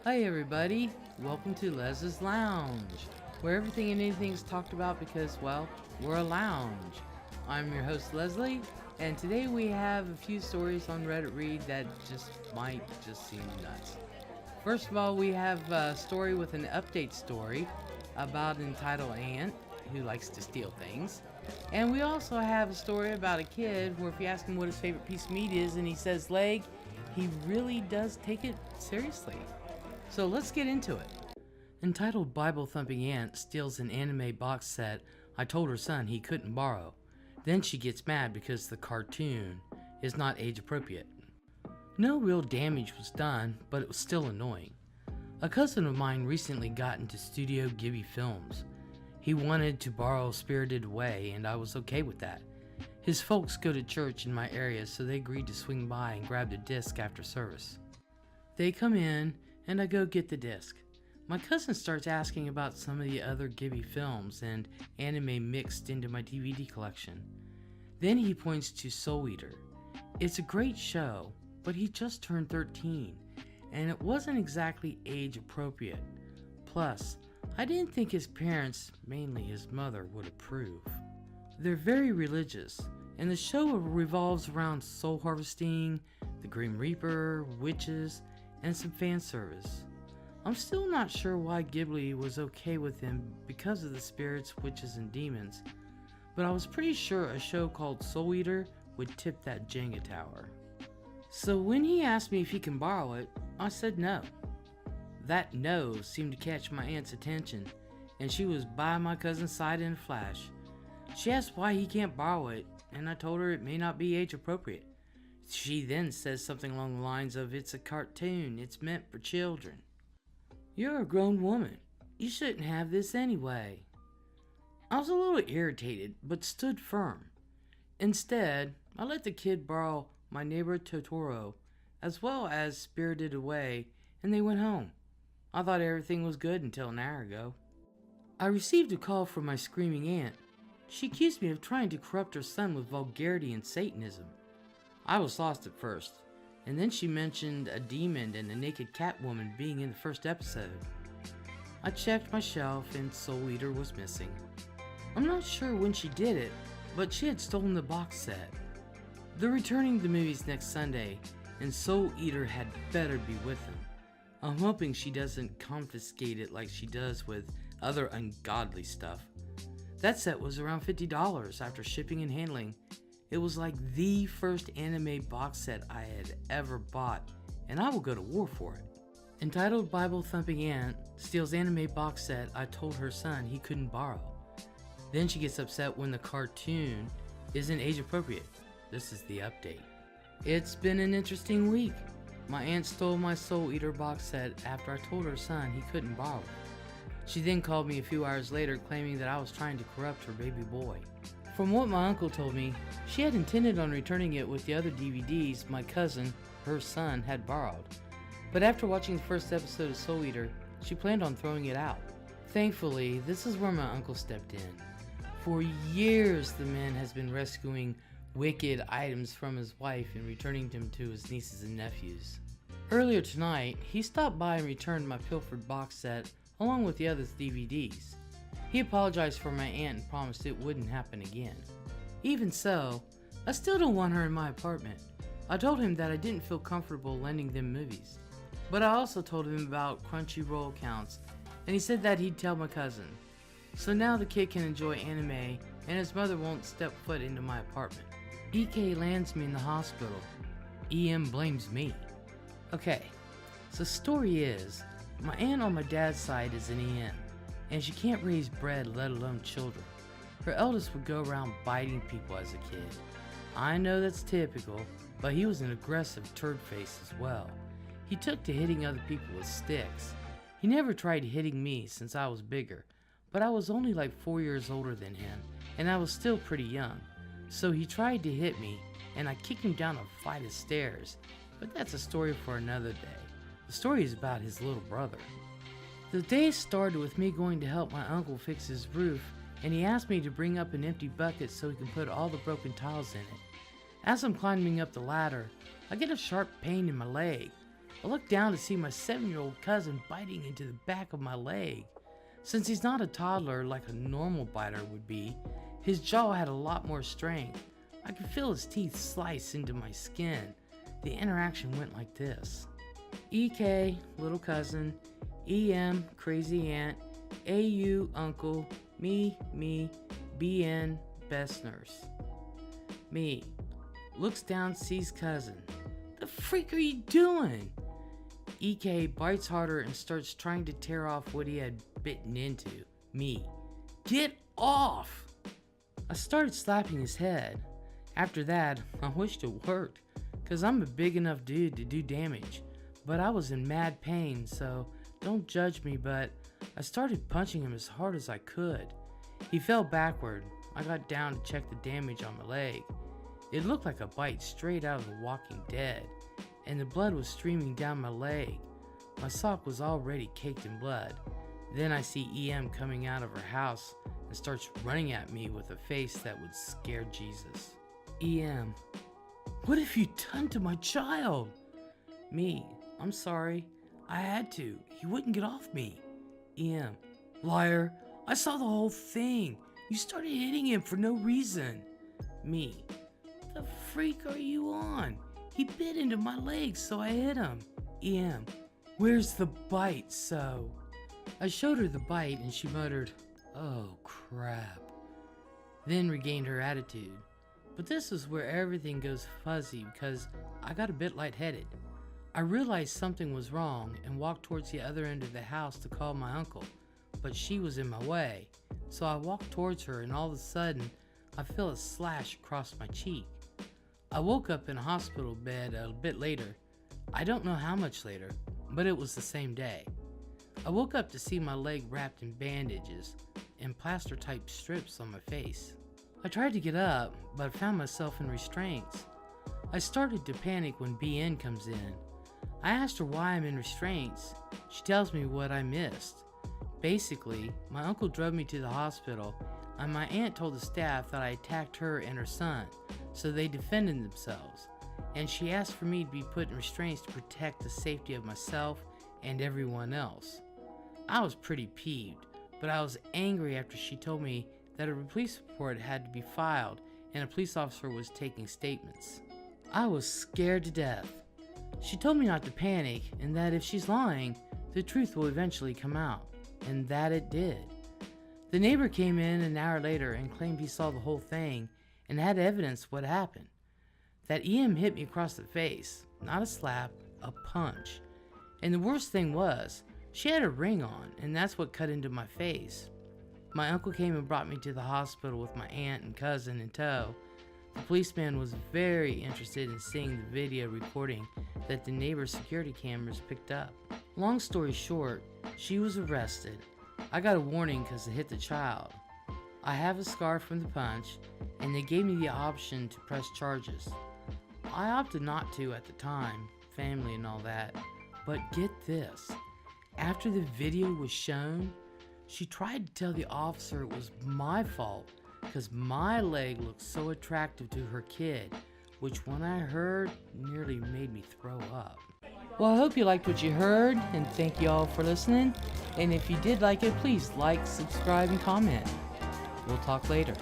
Hi everybody, welcome to LEZ'S Lounge, where everything and anything is talked about because, well, we're a lounge. I'm your host Leslie, and today we have a few stories on Reddit Read that might seem nuts. First of all, we have a story with an update story about an entitled ant who likes to steal things. And we also have a story about a kid where if you ask him what his favorite piece of meat is and he says leg, he really does take it seriously. So let's get into it. Entitled Bible Thumping Ant Steals an Anime Box Set I Told Her Son He Couldn't Borrow. Then she gets mad because the cartoon is not age appropriate. No real damage was done, but it was still annoying. A cousin of mine recently got into Studio Ghibli films. He wanted to borrow Spirited Away, and I was okay with that. His folks go to church in my area, so they agreed to swing by and grab the disc after service. They come in, and I go get the disc. My cousin starts asking about some of the other Ghibli films and anime mixed into my DVD collection. Then he points to Soul Eater. It's a great show, but he just turned 13, and it wasn't exactly age appropriate. Plus, I didn't think his parents, mainly his mother, would approve. They're very religious, and the show revolves around soul harvesting, the Grim Reaper, witches, and some fan service. I'm still not sure why Ghibli was okay with him because of the spirits, witches, and demons, but I was pretty sure a show called Soul Eater would tip that Jenga tower. So when he asked me if he can borrow it, I said no. That no seemed to catch my aunt's attention, and she was by my cousin's side in a flash. She asked why he can't borrow it, and I told her it may not be age appropriate. She then says something along the lines of, "It's a cartoon, it's meant for children." "You're a grown woman. You shouldn't have this anyway." I was a little irritated, but stood firm. Instead, I let the kid borrow My Neighbor Totoro, as well as Spirited Away, and they went home. I thought everything was good until an hour ago. I received a call from my screaming aunt. She accused me of trying to corrupt her son with vulgarity and Satanism. I was lost at first, and then she mentioned a demon and a naked cat woman being in the first episode. I checked my shelf and Soul Eater was missing. I'm not sure when she did it, but she had stolen the box set. They're returning the movies next Sunday, and Soul Eater had better be with them. I'm hoping she doesn't confiscate it like she does with other ungodly stuff. That set was around $50 after shipping and handling. It was like the first anime box set I had ever bought, and I will go to war for it. Entitled Bible Thumping Ant Steals Anime Box Set I Told Her Son He Couldn't Borrow. Then she gets upset when the cartoon isn't age appropriate. This is the update. It's been an interesting week. My aunt stole my Soul Eater box set after I told her son he couldn't borrow it. She then called me a few hours later claiming that I was trying to corrupt her baby boy. From what my uncle told me, she had intended on returning it with the other DVDs my cousin, her son, had borrowed. But after watching the first episode of Soul Eater, she planned on throwing it out. Thankfully, this is where my uncle stepped in. For years, the man has been rescuing wicked items from his wife and returning them to his nieces and nephews. Earlier tonight, he stopped by and returned my pilfered box set along with the other DVDs. He apologized for my aunt and promised it wouldn't happen again. Even so, I still don't want her in my apartment. I told him that I didn't feel comfortable lending them movies. But I also told him about Crunchyroll accounts, and he said that he'd tell my cousin. So now the kid can enjoy anime, and his mother won't step foot into my apartment. EK lands me in the hospital. EM blames me. Okay, so story is, my aunt on my dad's side is an EM, and she can't raise bread, let alone children. Her eldest would go around biting people as a kid. I know that's typical, but he was an aggressive turd face as well. He took to hitting other people with sticks. He never tried hitting me since I was bigger, but I was only like 4 years older than him, and I was still pretty young. So he tried to hit me, and I kicked him down a flight of stairs, but that's a story for another day. The story is about his little brother. The day started with me going to help my uncle fix his roof, and he asked me to bring up an empty bucket so he can put all the broken tiles in it. As I'm climbing up the ladder, I get a sharp pain in my leg. I looked down to see my 7-year-old cousin biting into the back of my leg. Since he's not a toddler like a normal biter would be, his jaw had a lot more strength. I could feel his teeth slice into my skin. The interaction went like this. EK, little cousin, EM, crazy aunt, AU, uncle, me, BN, best nurse. Me, looks down, sees cousin. The freak are you doing? EK bites harder and starts trying to tear off what he had bitten into. Me, get off! I started slapping his head. After that, I wished it worked, cause I'm a big enough dude to do damage. But I was in mad pain, so don't judge me, but I started punching him as hard as I could. He fell backward. I got down to check the damage on my leg. It looked like a bite straight out of The Walking Dead, and the blood was streaming down my leg. My sock was already caked in blood. Then I see EM coming out of her house and starts running at me with a face that would scare Jesus. EM, what have you done to my child? Me, I'm sorry. I had to. He wouldn't get off me. EM, liar. I saw the whole thing. You started hitting him for no reason. Me, the freak are you on? He bit into my leg, so I hit him. EM, where's the bite, so? I showed her the bite and she muttered, oh crap. Then regained her attitude. But this is where everything goes fuzzy because I got a bit lightheaded. I realized something was wrong and walked towards the other end of the house to call my uncle, but she was in my way. So I walked towards her and all of a sudden I feel a slash across my cheek. I woke up in a hospital bed a bit later. I don't know how much later, but it was the same day. I woke up to see my leg wrapped in bandages and plaster type strips on my face. I tried to get up, but I found myself in restraints. I started to panic when BN comes in. I asked her why I'm in restraints. She tells me what I missed. Basically, my uncle drove me to the hospital and my aunt told the staff that I attacked her and her son, so they defended themselves. And she asked for me to be put in restraints to protect the safety of myself and everyone else. I was pretty peeved, but I was angry after she told me that a police report had to be filed and a police officer was taking statements. I was scared to death. She told me not to panic and that if she's lying, the truth will eventually come out, and that it did. The neighbor came in an hour later and claimed he saw the whole thing and had evidence what happened. That EM hit me across the face, not a slap, a punch. And the worst thing was, she had a ring on, and that's what cut into my face. My uncle came and brought me to the hospital with my aunt and cousin in tow. The policeman was very interested in seeing the video recording that the neighbor's security cameras picked up. Long story short, she was arrested. I got a warning because I hit the child. I have a scar from the punch, and they gave me the option to press charges. I opted not to at the time, family and all that, but get this. After the video was shown, she tried to tell the officer it was my fault because my leg looked so attractive to her kid, which when I heard nearly made me throw up. Well, I hope you liked what you heard, and thank you all for listening. And if you did like it, please like, subscribe, and comment. We'll talk later.